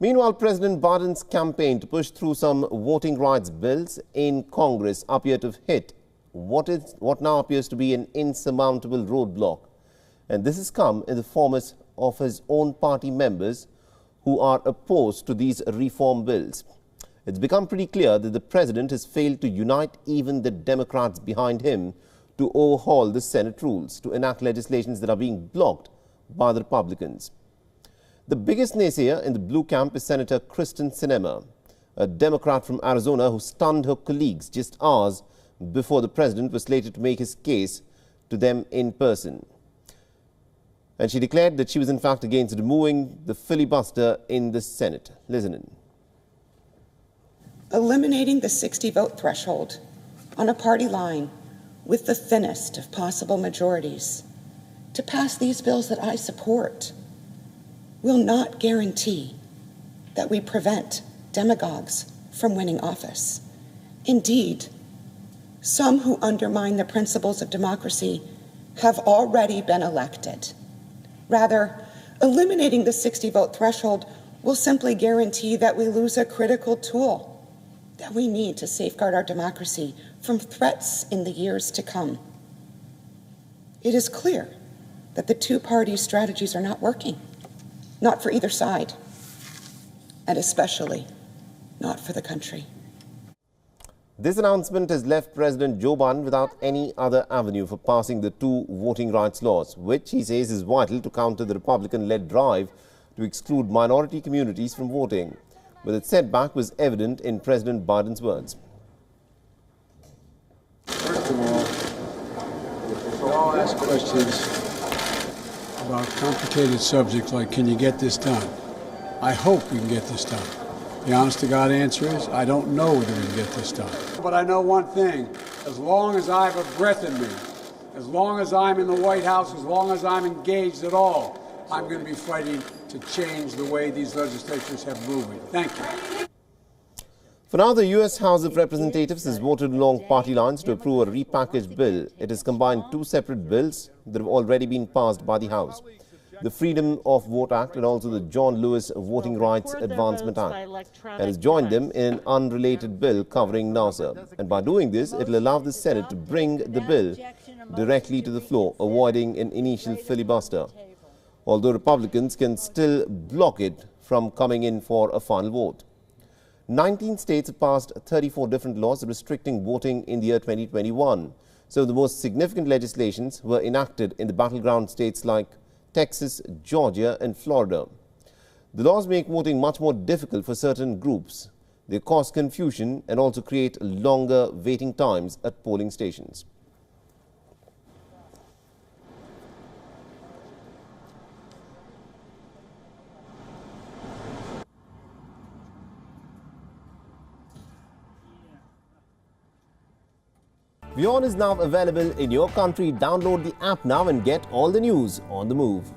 Meanwhile, President Biden's campaign to push through some voting rights bills in Congress appear to have hit what now appears to be an insurmountable roadblock. And this has come in the form of his own party members who are opposed to these reform bills. It's become pretty clear that the president has failed to unite even the Democrats behind him to overhaul the Senate rules to enact legislations that are being blocked by the Republicans. The biggest naysayer in the blue camp is Senator Kristen Sinema, a Democrat from Arizona who stunned her colleagues just hours before the president was slated to make his case to them in person. And she declared that she was in fact against removing the filibuster in the Senate. Listen in. Eliminating the 60-vote threshold on a party line with the thinnest of possible majorities to pass these bills that I support will not guarantee that we prevent demagogues from winning office. Indeed, some who undermine the principles of democracy have already been elected. Rather, eliminating the 60-vote threshold will simply guarantee that we lose a critical tool that we need to safeguard our democracy from threats in the years to come. It is clear that the two-party strategies are not working, not for either side, and especially not for the country. This announcement has left President Joe Biden without any other avenue for passing the two voting rights laws, which he says is vital to counter the Republican-led drive to exclude minority communities from voting. But its setback was evident in President Biden's words. First of all, we all ask questions about complicated subjects like, can you get this done? I hope we can get this done. The honest-to-God answer is, I don't know whether we can get this done. But I know one thing, as long as I have a breath in me, as long as I'm in the White House, as long as I'm engaged at all, I'm going to be fighting to change the way these legislatures have moved. Thank you. For now, the U.S. House of Representatives has voted along party lines to approve a repackaged bill. It has combined two separate bills that have already been passed by the House: the Freedom of Vote Act and also the John Lewis Voting Rights Advancement Act, and has joined them in an unrelated bill covering NASA. And by doing this, it will allow the Senate to bring the bill directly to the floor, avoiding an initial filibuster, although Republicans can still block it from coming in for a final vote. 19 states have passed 34 different laws restricting voting in the year 2021. So the most significant legislations were enacted in the battleground states like Texas, Georgia and Florida. The laws make voting much more difficult for certain groups. They cause confusion and also create longer waiting times at polling stations. WION is now available in your country. Download the app now and get all the news on the move.